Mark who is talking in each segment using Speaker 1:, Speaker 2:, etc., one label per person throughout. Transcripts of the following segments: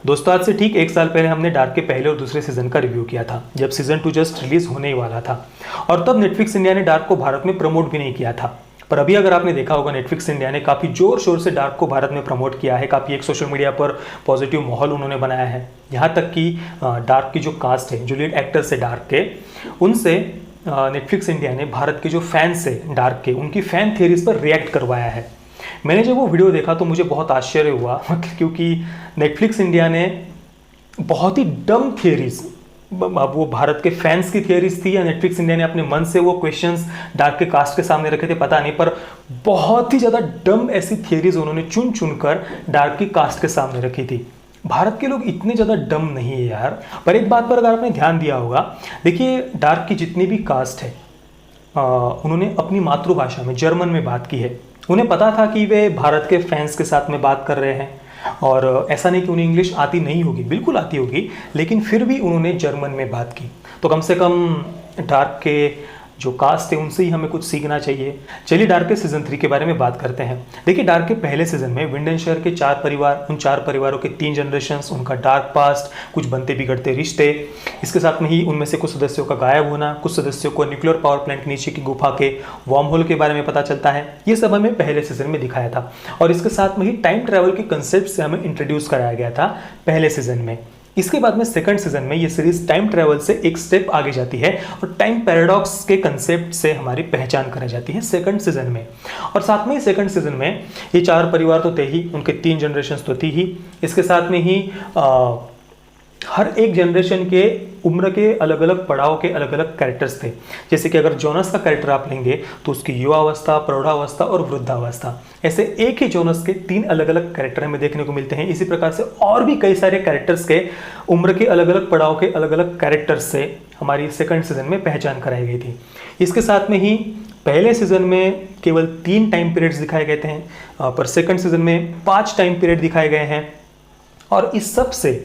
Speaker 1: दोस्तों आज से ठीक एक साल पहले हमने डार्क के पहले और दूसरे सीजन का रिव्यू किया था, जब सीजन 2 जस्ट रिलीज होने ही वाला था। और तब नेटफ्लिक्स इंडिया ने डार्क को भारत में प्रमोट भी नहीं किया था। पर अभी अगर आपने देखा होगा, नेटफ्लिक्स इंडिया ने काफ़ी जोर शोर से डार्क को भारत में प्रमोट किया है। काफ़ी एक सोशल मीडिया पर पॉजिटिव माहौल उन्होंने बनाया है। यहाँ तक कि डार्क की जो कास्ट है, जो लीड एक्टर्स है डार्क के, उनसे नेटफ्लिक्स इंडिया ने भारत के जो फैंस है डार्क के, उनकी फ़ैन थियरीज पर रिएक्ट करवाया है। मैंने जब वो वीडियो देखा तो मुझे बहुत आश्चर्य हुआ, क्योंकि नेटफ्लिक्स इंडिया ने बहुत ही डम थियरीज, अब वो भारत के फैंस की थियरीज थी या नेटफ्लिक्स इंडिया ने अपने मन से वो क्वेश्चंस डार्क के कास्ट के सामने रखे थे, पता नहीं, पर बहुत ही ज़्यादा डम ऐसी थियरीज उन्होंने चुन चुनकर डार्क की कास्ट के सामने रखी थी। भारत के लोग इतने ज़्यादा डम नहीं है यार। पर एक बात पर अगर आपने ध्यान दिया होगा, देखिए डार्क की जितनी भी कास्ट है उन्होंने अपनी मातृभाषा में, जर्मन में बात की है। उन्हें पता था कि वे भारत के फैंस के साथ में बात कर रहे हैं, और ऐसा नहीं कि उन्हें इंग्लिश आती नहीं होगी, बिल्कुल आती होगी, लेकिन फिर भी उन्होंने जर्मन में बात की। तो कम से कम डार्क के जो कास्ट है उनसे ही हमें कुछ सीखना चाहिए। चलिए डार्क के सीजन 3 के बारे में बात करते हैं। देखिए डार्क के पहले सीजन में विंडन शहर के 4 परिवार, उन 4 परिवारों के 3 जनरेशन्स, उनका डार्क पास्ट, कुछ बनते बिगड़ते रिश्ते, इसके साथ में ही उनमें से कुछ सदस्यों का गायब होना, कुछ सदस्यों को न्यूक्लियर पावर प्लांट के नीचे की गुफा के वार्म होल के बारे में पता चलता है। ये सब हमें पहले सीजन में दिखाया था, और इसके साथ में ही टाइम ट्रैवल के कंसेप्ट से हमें इंट्रोड्यूस कराया गया था पहले सीजन में। इसके बाद में सेकंड सीजन में ये सीरीज टाइम ट्रैवल से एक स्टेप आगे जाती है और टाइम पैराडॉक्स के कंसेप्ट से हमारी पहचान कराई जाती है सेकंड सीजन में। और साथ में ही सेकंड सीजन में ये 4 परिवार तो थे ही, उनके 3 जनरेशन्स तो थी ही, इसके साथ में ही हर एक जनरेशन के उम्र के अलग अलग पड़ाव के अलग अलग कैरेक्टर्स थे। जैसे कि अगर जोनस का कैरेक्टर आप लेंगे तो उसकी युवावस्था, प्रौढ़ावस्था और वृद्धावस्था, ऐसे एक ही जोनस के 3 अलग अलग कैरेक्टर हमें देखने को मिलते हैं। इसी प्रकार से और भी कई सारे कैरेक्टर्स के उम्र के अलग अलग पड़ाव के अलग अलग कैरेक्टर्स से हमारी सेकंड सीजन में पहचान कराई गई थी। इसके साथ में ही पहले सीजन में केवल 3 टाइम पीरियड्स दिखाए गए थे, पर सेकंड सीजन में 5 टाइम पीरियड दिखाए गए हैं। और इस सब से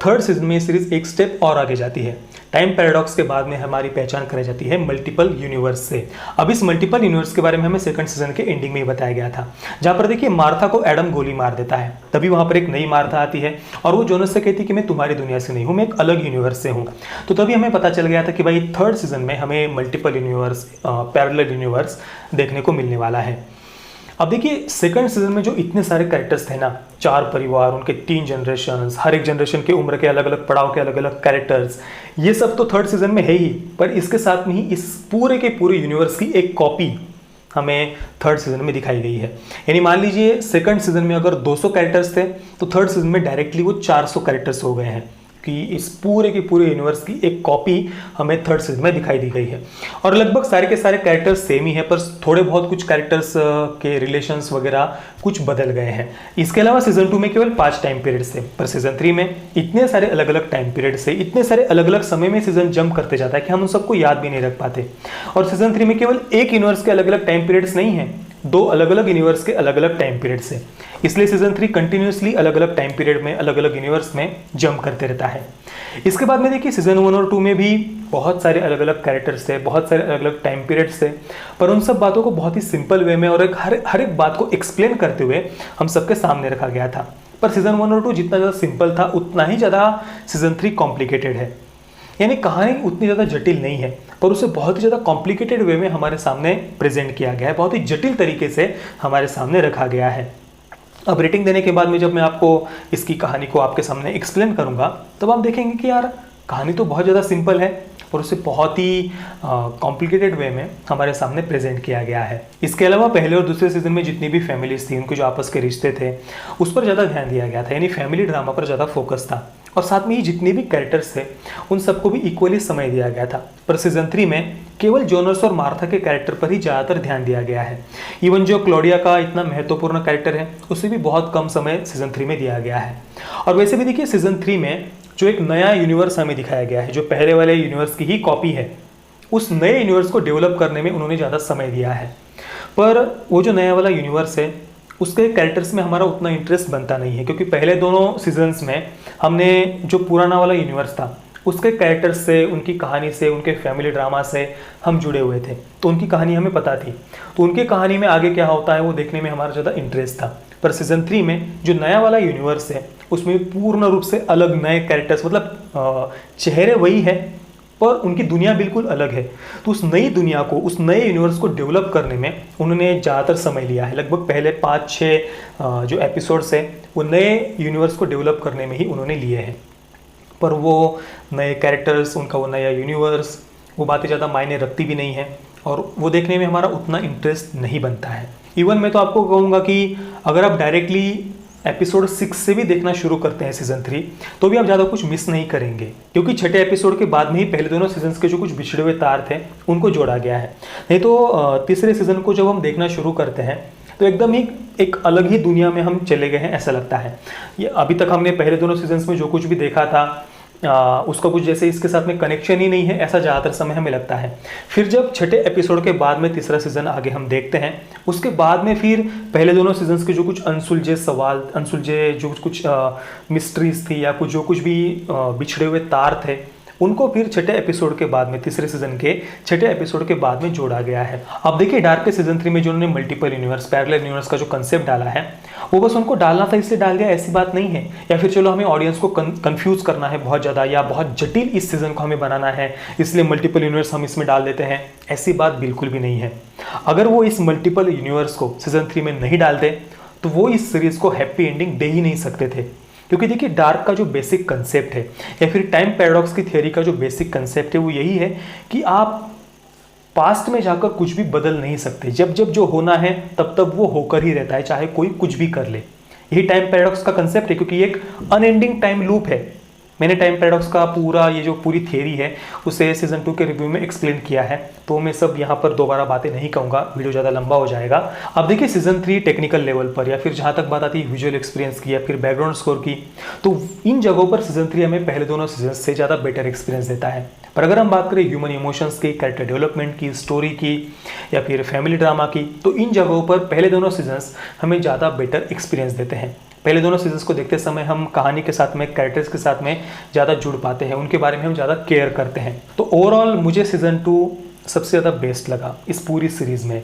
Speaker 1: थर्ड सीजन में सीरीज एक स्टेप और आगे जाती है। टाइम पैराडॉक्स के बाद में हमारी पहचान कराई जाती है मल्टीपल यूनिवर्स से। अब इस मल्टीपल यूनिवर्स के बारे में हमें सेकंड सीजन के एंडिंग में ही बताया गया था, जहां पर देखिए मार्था को एडम गोली मार देता है। तभी वहां पर एक नई मार्था आती है और वो जोनस से कहती है कि मैं तुम्हारी दुनिया से नहीं हूं, मैं एक अलग यूनिवर्स से हूं। तो तभी हमें पता चल गया था कि भाई थर्ड सीजन में हमें मल्टीपल यूनिवर्स, पैरेलल यूनिवर्स देखने को मिलने वाला है। अब देखिए सेकंड सीजन में जो इतने सारे कैरेक्टर्स थे ना, 4 परिवार, उनके 3 जनरेशन्स, हर एक जनरेशन के उम्र के अलग अलग पड़ाव के अलग अलग कैरेक्टर्स, ये सब तो थर्ड सीजन में है ही, पर इसके साथ में ही इस पूरे के पूरे यूनिवर्स की एक कॉपी हमें थर्ड सीजन में दिखाई गई है। यानी मान लीजिए सेकंड सीजन में अगर 200 कैरेक्टर्स थे तो थर्ड सीजन में डायरेक्टली वो 400 कैरेक्टर्स हो गए हैं, कि इस पूरे के पूरे यूनिवर्स की एक कॉपी हमें थर्ड सीजन में दिखाई दी गई है। और लगभग सारे के सारे कैरेक्टर्स सेम ही है, पर थोड़े बहुत कुछ कैरेक्टर्स के रिलेशंस वगैरह कुछ बदल गए हैं। इसके अलावा सीजन 2 में केवल 5 टाइम पीरियड्स थे, पर सीजन 3 में इतने सारे अलग अलग टाइम पीरियड से, इतने सारे अलग अलग समय में सीजन जंप करते जाता है कि हम उन सबको याद भी नहीं रख पाते। और सीजन 3 में केवल एक यूनिवर्स के अलग अलग टाइम पीरियड्स नहीं है, 2 अलग अलग यूनिवर्स के अलग अलग टाइम पीरियड्स है। इसलिए सीजन 3 कंटिन्यूसली अलग अलग टाइम पीरियड में, अलग अलग यूनिवर्स में जंप करते रहता है। इसके बाद में देखिए सीजन 1 और 2 में भी बहुत सारे अलग अलग कैरेक्टर्स थे, बहुत सारे अलग अलग टाइम पीरियड्स थे, पर उन सब बातों को बहुत ही सिंपल वे में और हर एक बात को एक्सप्लेन करते हुए हम सबके सामने रखा गया था। पर सीजन 1 और 2 जितना ज़्यादा सिंपल था, उतना ही ज़्यादा सीजन 3 कॉम्प्लिकेटेड है। यानी कहानी उतनी ज़्यादा जटिल नहीं है, पर उसे बहुत ही ज़्यादा कॉम्प्लिकेटेड वे में हमारे सामने प्रेजेंट किया गया है, बहुत ही जटिल तरीके से हमारे सामने रखा गया है। अब रेटिंग देने के बाद में जब मैं आपको इसकी कहानी को आपके सामने एक्सप्लेन करूंगा, तब आप देखेंगे कि यार कहानी तो बहुत ज़्यादा सिंपल है, और उसे बहुत ही कॉम्प्लिकेटेड वे में हमारे सामने प्रेजेंट किया गया है। इसके अलावा पहले और दूसरे सीजन में जितनी भी फैमिलीज थी, उनके जो आपस के रिश्ते थे, उस पर ज़्यादा ध्यान दिया गया था, यानी फैमिली ड्रामा पर ज़्यादा फोकस था। और साथ में ही जितने भी कैरेक्टर्स थे उन सबको भी इक्वली समय दिया गया था। पर सीजन 3 में केवल जोनस और मार्था के कैरेक्टर पर ही ज़्यादातर ध्यान दिया गया है। इवन जो क्लोडिया का इतना महत्वपूर्ण कैरेक्टर है, उसे भी बहुत कम समय सीजन 3 में दिया गया है। और वैसे भी देखिए सीजन 3 में जो एक नया यूनिवर्स हमें दिखाया गया है, जो पहले वाले यूनिवर्स की ही कॉपी है, उस नए यूनिवर्स को डेवलप करने में उन्होंने ज़्यादा समय दिया है। पर वो जो नया वाला यूनिवर्स है, उसके कैरेक्टर्स में हमारा उतना इंटरेस्ट बनता नहीं है, क्योंकि पहले दोनों सीजन्स में हमने जो पुराना वाला यूनिवर्स था उसके कैरेक्टर्स से, उनकी कहानी से, उनके फैमिली ड्रामा से हम जुड़े हुए थे, तो उनकी कहानी हमें पता थी, तो उनकी कहानी में आगे क्या होता है वो देखने में हमारा ज़्यादा इंटरेस्ट था। पर सीजन 3 में जो नया वाला यूनिवर्स है उसमें पूर्ण रूप से अलग नए कैरेक्टर्स, मतलब चेहरे वही है पर उनकी दुनिया बिल्कुल अलग है। तो उस नई दुनिया को, उस नए यूनिवर्स को डेवलप करने में उन्होंने ज़्यादातर समय लिया है। लगभग पहले 5-6 जो एपिसोड्स है वो नए यूनिवर्स को डेवलप करने में ही उन्होंने लिए हैं। पर वो नए कैरेक्टर्स, उनका वो नया यूनिवर्स, वो बातें ज़्यादा मायने रखती भी नहीं है और वो देखने में हमारा उतना इंटरेस्ट नहीं बनता है। इवन मैं तो आपको कहूँगा कि अगर आप डायरेक्टली एपिसोड 6 से भी देखना शुरू करते हैं सीजन 3 तो भी आप ज़्यादा कुछ मिस नहीं करेंगे, क्योंकि छठे एपिसोड के बाद में ही पहले दोनों सीजन्स के जो कुछ बिछड़े हुए तार थे उनको जोड़ा गया है। नहीं तो तीसरे सीजन को जब हम देखना शुरू करते हैं तो एकदम ही एक अलग ही दुनिया में हम चले गए हैं ऐसा लगता है। ये अभी तक हमने पहले दोनों सीजन्स में जो कुछ भी देखा था उसका कुछ जैसे इसके साथ में कनेक्शन ही नहीं है, ऐसा ज़्यादातर समय हमें लगता है। फिर जब छठे एपिसोड के बाद में तीसरा सीजन आगे हम देखते हैं, उसके बाद में फिर पहले दोनों सीजन्स के जो कुछ अनसुलझे सवाल, अनसुलझे जो कुछ मिस्ट्रीज थी या कुछ जो कुछ भी बिछड़े हुए तार थे, उनको फिर छठे एपिसोड के बाद में, तीसरे सीजन के छठे एपिसोड के बाद में जोड़ा गया है। अब देखिए डार्क के सीजन 3 में जो उन्होंने मल्टीपल यूनिवर्स, पैरेलल यूनिवर्स का जो कंसेप्ट डाला है वो बस उनको डालना था इसलिए डाल दिया, ऐसी बात नहीं है। या फिर चलो हमें ऑडियंस को कंफ्यूज करना है बहुत ज़्यादा, या बहुत जटिल इस सीजन को हमें बनाना है इसलिए मल्टीपल यूनिवर्स हम इसमें डाल देते हैं, ऐसी बात बिल्कुल भी नहीं है। अगर वो इस मल्टीपल यूनिवर्स को सीजन 3 में नहीं डालते तो वो इस सीरीज को हैप्पी एंडिंग दे ही नहीं सकते थे। क्योंकि देखिए डार्क का जो बेसिक कंसेप्ट है या फिर टाइम पैराडॉक्स की थियोरी का जो बेसिक कंसेप्ट है वो यही है कि आप पास्ट में जाकर कुछ भी बदल नहीं सकते। जब जब जो होना है तब तब वो होकर ही रहता है, चाहे कोई कुछ भी कर ले। यही टाइम पैराडॉक्स का कंसेप्ट है, क्योंकि एक अनएंडिंग टाइम लूप है। मैंने टाइम पैराडॉक्स का पूरा ये जो पूरी थियरी है उसे सीजन 2 के रिव्यू में एक्सप्लेन किया है, तो मैं सब यहाँ पर दोबारा बातें नहीं कहूँगा, वीडियो ज़्यादा लंबा हो जाएगा। अब देखिए सीजन 3 टेक्निकल लेवल पर, या फिर जहाँ तक बात आती है विजुअल एक्सपीरियंस की या फिर बैकग्राउंड स्कोर की, तो इन जगहों पर सीजन 3 हमें पहले दोनों सीजन से ज़्यादा बेटर एक्सपीरियंस देता है। पर अगर हम बात करें ह्यूमन इमोशंस की, कैरेक्टर डेवलपमेंट की, स्टोरी की या फिर फैमिली ड्रामा की, तो इन जगहों पर पहले दोनों सीजन्स हमें ज़्यादा बेटर एक्सपीरियंस देते हैं। पहले दोनों सीजन्स को देखते समय हम कहानी के साथ में, कैरेक्टर्स के साथ में ज़्यादा जुड़ पाते हैं, उनके बारे में हम ज़्यादा केयर करते हैं। तो ओवरऑल मुझे सीजन 2 सबसे ज़्यादा बेस्ट लगा इस पूरी सीरीज़ में।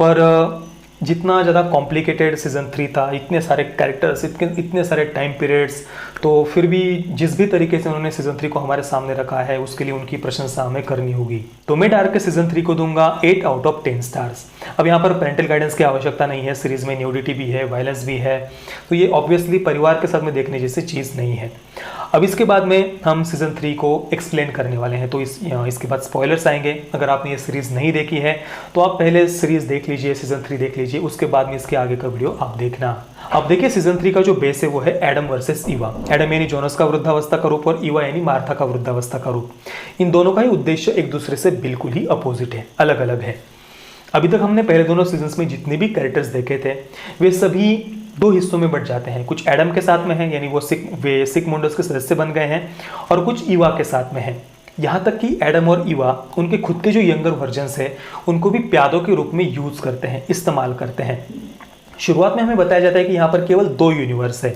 Speaker 1: पर जितना ज़्यादा कॉम्प्लिकेटेड सीजन 3 था, इतने सारे कैरेक्टर्स, इतने सारे टाइम पीरियड्स, तो फिर भी जिस भी तरीके से उन्होंने सीजन 3 को हमारे सामने रखा है उसके लिए उनकी प्रशंसा हमें करनी होगी। तो मैं डार्क के सीजन 3 को दूंगा 8 आउट ऑफ 10 स्टार्स। अब यहाँ पर पेरेंटल गाइडेंस की आवश्यकता नहीं है, सीरीज़ में न्यूडिटी भी है, वायलेंस भी है, तो ये ऑब्वियसली परिवार के साथ में देखने जैसी चीज़ नहीं है। अब इसके बाद में हम सीजन 3 को एक्सप्लेन करने वाले हैं, तो इसके बाद स्पॉयलर्स आएंगे। अगर आपने ये सीरीज़ नहीं देखी है तो आप पहले सीरीज़ देख लीजिए, सीजन 3 देख लीजिए, उसके बाद में इसके आगे का वीडियो आप देखना। अब देखिए सीजन 3 का जो बेस है वो है एडम वर्सेस ईवा। एडम यानी जोनस का वृद्धावस्था का रूप और ईवा यानी मार्था का वृद्धावस्था का रूप। इन दोनों का ही उद्देश्य एक दूसरे से बिल्कुल ही अपोजिट है, अलग अलग है। अभी तक हमने पहले दोनों सीजन्स में जितने भी कैरेक्टर्स देखे थे वे सभी 2 हिस्सों में बट जाते हैं। कुछ एडम के साथ में है, यानी वे सिक मुंडस के सदस्य बन गए हैं, और कुछ ईवा के साथ में है। यहाँ तक कि एडम और ईवा उनके खुद के जो यंगर वर्जन्स है उनको भी प्यादों के रूप में यूज करते हैं, इस्तेमाल करते हैं। शुरुआत में हमें बताया जाता है कि यहाँ पर केवल 2 यूनिवर्स है।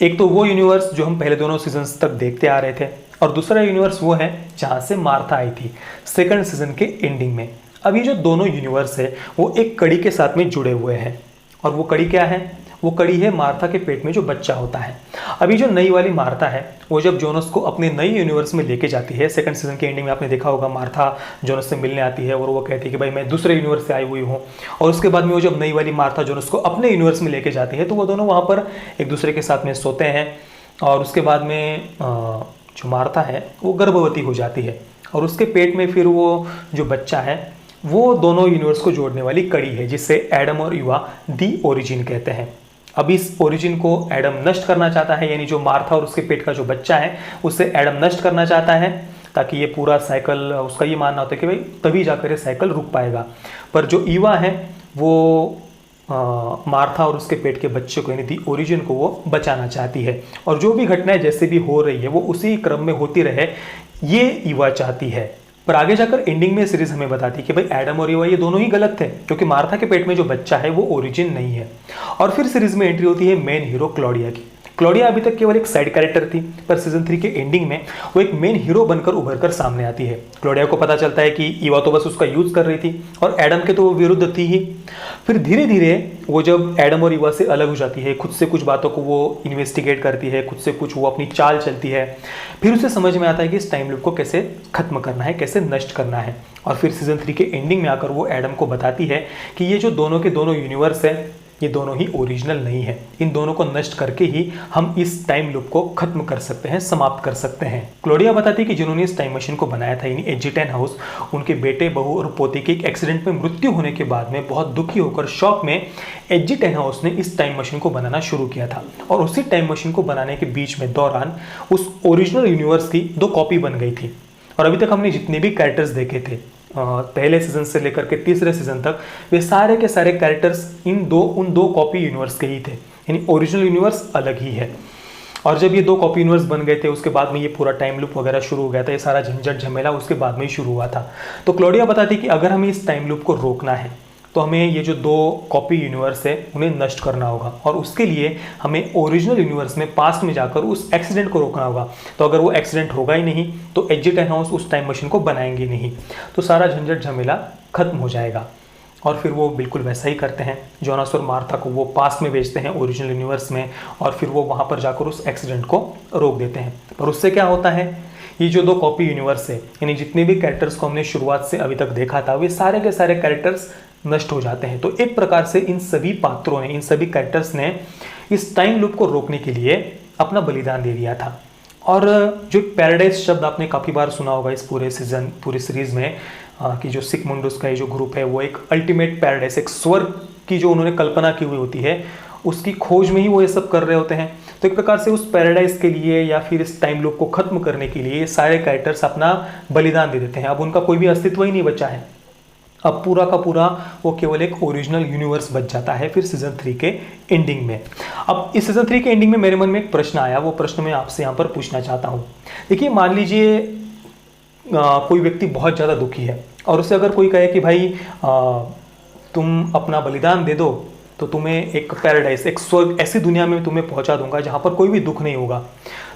Speaker 1: एक तो वो यूनिवर्स जो हम पहले दोनों सीजन्स तक देखते आ रहे थे, और दूसरा यूनिवर्स वो है जहाँ से मार्था आई थी सेकंड सीजन के एंडिंग में। अब ये जो दोनों यूनिवर्स है वो एक कड़ी के साथ में जुड़े हुए हैं, और वो कड़ी क्या है? वो कड़ी है मार्था के पेट में जो बच्चा होता है। अभी जो नई वाली मार्था है वो जब जोनस को अपने नए यूनिवर्स में लेके जाती है, सेकंड सीजन के एंडिंग में आपने देखा होगा मार्था जोनस से मिलने आती है और वो कहती है कि भाई मैं दूसरे यूनिवर्स से आई हुई हूँ, और उसके बाद में वो जब नई वाली मार्था जोनस को अपने यूनिवर्स में लेके जाती है तो वो दोनों वहाँ पर एक दूसरे के साथ में सोते हैं, और उसके बाद में जो मार्था है वो गर्भवती हो जाती है, और उसके पेट में फिर वो जो बच्चा है वो दोनों यूनिवर्स को जोड़ने वाली कड़ी है, जिससे एडम और ईवा दी ओरिजिन कहते हैं। अब इस ओरिजिन को एडम नष्ट करना चाहता है, यानी जो मार्था और उसके पेट का जो बच्चा है उसे एडम नष्ट करना चाहता है, ताकि ये पूरा साइकिल, उसका ये मानना होता है कि भाई तभी जाकर ये साइकिल रुक पाएगा। पर जो ईवा है वो मार्था और उसके पेट के बच्चे को, यानी दी ओरिजिन को वो बचाना चाहती है, और जो भी घटनाएं जैसे भी हो रही है वो उसी क्रम में होती रहे, ये ईवा चाहती है। पर आगे जाकर एंडिंग में सीरीज हमें बताती है कि भाई एडम और ईवा ये दोनों ही गलत थे, क्योंकि मार्था के पेट में जो बच्चा है वो ओरिजिन नहीं है। और फिर सीरीज में एंट्री होती है मेन हीरो क्लॉडिया की। क्लोडिया अभी तक केवल एक साइड कैरेक्टर थी, पर सीजन 3 के एंडिंग में वो एक मेन हीरो बनकर उभर कर सामने आती है। क्लोडिया को पता चलता है कि ईवा तो बस उसका यूज कर रही थी और एडम के तो वो विरुद्ध थी ही। फिर धीरे धीरे वो जब एडम और ईवा से अलग हो जाती है, खुद से कुछ बातों को वो इन्वेस्टिगेट करती है, खुद से कुछ वो अपनी चाल चलती है, फिर उसे समझ में आता है कि इस टाइम लूप को कैसे खत्म करना है, कैसे नष्ट करना है। और फिर सीजन 3 के एंडिंग में आकर वो एडम को बताती है कि ये जो दोनों के दोनों यूनिवर्स है, ये दोनों ही ओरिजिनल नहीं है। इन दोनों को नष्ट करके ही हम इस टाइम लूप को खत्म कर सकते हैं, समाप्त कर सकते हैं। क्लोडिया बताती है कि जिन्होंने इस टाइम मशीन को बनाया था, यानी एजी टेनहाउस, उनके बेटे, बहू और पोते की एक एक्सीडेंट में मृत्यु होने के बाद में बहुत दुखी होकर शॉक में एजी टेनहाउस ने इस टाइम मशीन को बनाना शुरू किया था। और उसी टाइम मशीन को बनाने के बीच में दौरान उस ओरिजिनल यूनिवर्स की 2 कॉपी बन गई थी। और अभी तक हमने जितने भी कैरेक्टर्स देखे थे पहले सीजन से लेकर के तीसरे सीजन तक, वे सारे के सारे कैरेक्टर्स उन दो कॉपी यूनिवर्स के ही थे, यानी ओरिजिनल यूनिवर्स अलग ही है। और जब ये 2 कॉपी यूनिवर्स बन गए थे, उसके बाद में ये पूरा टाइम लूप वगैरह शुरू हो गया था, ये सारा झंझट झमेला उसके बाद में ही शुरू हुआ था। तो क्लोडिया बताती कि अगर हमें इस टाइम लूप को रोकना है तो हमें ये जो 2 कॉपी यूनिवर्स है उन्हें नष्ट करना होगा, और उसके लिए हमें ओरिजिनल यूनिवर्स में पास्ट में जाकर उस एक्सीडेंट को रोकना होगा। तो अगर वो एक्सीडेंट होगा ही नहीं तो एजी टेनहाउस उस टाइम मशीन को बनाएंगे नहीं, तो सारा झंझट झमेला खत्म हो जाएगा। और फिर वो बिल्कुल वैसा ही करते हैं, जोनास और मार्था को वो पास्ट में भेजते हैं ओरिजिनल यूनिवर्स में, और फिर वो वहाँ पर जाकर उस एक्सीडेंट को रोक देते हैं। पर उससे क्या होता है, ये जो 2 कॉपी यूनिवर्स है, यानी जितने भी कैरेक्टर्स को हमने शुरुआत से अभी तक देखा था, वे सारे के सारे कैरेक्टर्स नष्ट हो जाते हैं। तो एक प्रकार से इन सभी पात्रों ने, इन सभी कैरेक्टर्स ने इस टाइम लूप को रोकने के लिए अपना बलिदान दे दिया था। और जो पैराडाइज शब्द आपने काफ़ी बार सुना होगा इस पूरे सीरीज में, कि जो सिगमुंडस का ये जो ग्रुप है वो एक अल्टीमेट पैराडाइज, एक स्वर्ग की जो उन्होंने कल्पना की हुई होती है, उसकी खोज में ही वो ये सब कर रहे होते हैं। तो एक प्रकार से उस पैराडाइज के लिए या फिर इस टाइम लूप को खत्म करने के लिए ये सारे कैरेक्टर्स अपना बलिदान दे देते हैं। अब उनका कोई भी अस्तित्व ही नहीं बचा है, अब पूरा का पूरा वो केवल एक ओरिजिनल यूनिवर्स बच जाता है फिर सीजन 3 के एंडिंग में। अब इस सीजन 3 के एंडिंग में मेरे मन में एक प्रश्न आया, वो प्रश्न मैं आपसे यहाँ पर पूछना चाहता हूँ। देखिए, मान लीजिए कोई व्यक्ति बहुत ज़्यादा दुखी है और उससे अगर कोई कहे कि भाई तुम अपना बलिदान दे दो तो तुम्हें एक पैराडाइज, एक स्वर्ग, ऐसी दुनिया में तुम्हें पहुँचा दूंगा जहाँ पर कोई भी दुख नहीं होगा,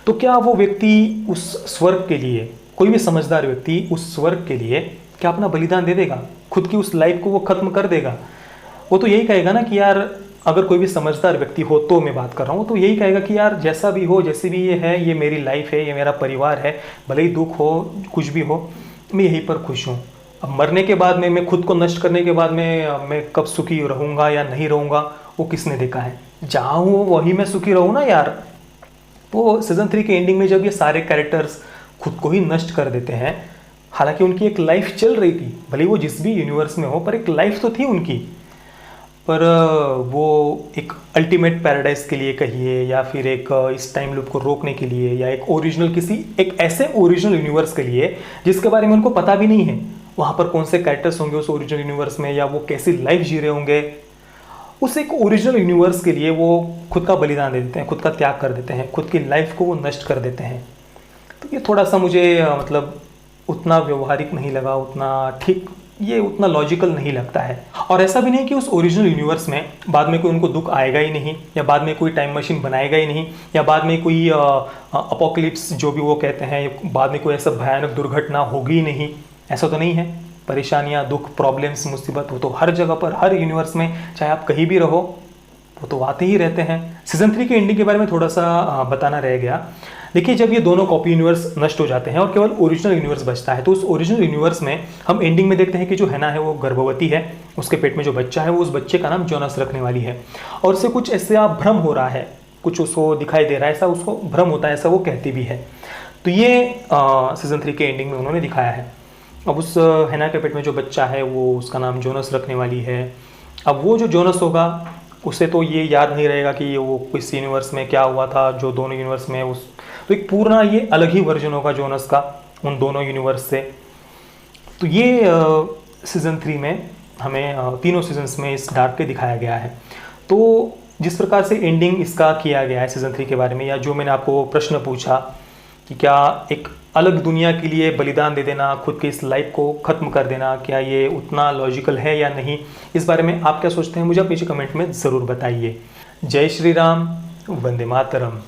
Speaker 1: तो क्या वो व्यक्ति उस स्वर्ग के लिए, कोई भी समझदार व्यक्ति उस स्वर्ग के लिए क्या अपना बलिदान दे देगा? खुद की उस लाइफ को वो खत्म कर देगा? वो तो यही कहेगा ना कि यार, अगर कोई भी समझदार व्यक्ति हो, तो मैं बात कर रहा हूँ, तो यही कहेगा कि यार जैसा भी हो, जैसी भी ये है, ये मेरी लाइफ है, ये मेरा परिवार है, भले ही दुख हो, कुछ भी हो, मैं यहीं पर खुश हूँ। अब मरने के बाद में, मैं खुद को नष्ट करने के बाद में मैं कब सुखी रहूँगा या नहीं रहूँगा, वो किसने देखा है? जहाँ हूँ वहीं मैं सुखी रहूँ ना यार। वो सीजन 3 के एंडिंग में जब ये सारे कैरेक्टर्स खुद को ही नष्ट कर देते हैं, हालांकि उनकी एक लाइफ चल रही थी, भले वो जिस भी यूनिवर्स में हो, पर एक लाइफ तो थी उनकी, पर वो एक अल्टीमेट पैराडाइज के लिए कहिए या फिर एक इस टाइम लूप को रोकने के लिए, या एक ओरिजिनल, किसी एक ऐसे ओरिजिनल यूनिवर्स के लिए जिसके बारे में उनको पता भी नहीं है वहाँ पर कौन से कैरेक्टर्स होंगे उस ओरिजिनल यूनिवर्स में, या वो कैसी लाइफ जी रहे होंगे, उस एक ओरिजिनल यूनिवर्स के लिए वो खुद का बलिदान दे देते हैं, खुद का त्याग कर देते हैं, खुद की लाइफ को वो नष्ट कर देते हैं। तो ये थोड़ा सा मुझे मतलब उतना व्यवहारिक नहीं लगा, उतना ठीक, ये उतना लॉजिकल नहीं लगता है। और ऐसा भी नहीं कि उस ओरिजिनल यूनिवर्स में बाद में कोई उनको दुख आएगा ही नहीं, या बाद में कोई टाइम मशीन बनाएगा ही नहीं, या बाद में कोई अपोकलिप्स जो भी वो कहते हैं, बाद में कोई ऐसा भयानक दुर्घटना होगी ही नहीं, ऐसा तो नहीं है। परेशानियाँ, दुख, प्रॉब्लम्स, मुसीबत, वो तो हर जगह पर, हर यूनिवर्स में, चाहे आप कहीं भी रहो, वो तो आते ही रहते हैं। सीजन 3 के एंडिंग के बारे में थोड़ा सा बताना रह गया। देखिए, जब ये दोनों कॉपी यूनिवर्स नष्ट हो जाते हैं और केवल ओरिजिनल यूनिवर्स बचता है, तो उस ओरिजिनल यूनिवर्स में हम एंडिंग में देखते हैं कि जो हैना है वो गर्भवती है, उसके पेट में जो बच्चा है वो उस बच्चे का नाम जोनास रखने वाली है, और उससे कुछ ऐसा भ्रम हो रहा है, कुछ उसको दिखाई दे रहा है, ऐसा उसको भ्रम होता है, ऐसा वो कहती भी है। तो ये सीजन 3 के एंडिंग में उन्होंने दिखाया है। अब उस हैना के पेट में जो बच्चा है वो, उसका नाम जोनास रखने वाली है। अब वो जो जोनास होगा, उसे तो ये याद नहीं रहेगा कि वो किस यूनिवर्स में क्या हुआ था, जो दोनों यूनिवर्स में उस, तो एक पूर्ण ये अलग ही वर्जन होगा जोनास का उन दोनों यूनिवर्स से। तो ये सीजन 3 में हमें तीनों सीजन्स में इस डार्क के दिखाया गया है। तो जिस प्रकार से एंडिंग इसका किया गया है सीजन 3 के बारे में, या जो मैंने आपको प्रश्न पूछा कि क्या एक अलग दुनिया के लिए बलिदान दे देना, खुद की इस लाइफ को ख़त्म कर देना, क्या ये उतना लॉजिकल है या नहीं, इस बारे में आप क्या सोचते हैं, मुझे आप नीचे कमेंट में ज़रूर बताइए। जय श्री राम, वंदे मातरम।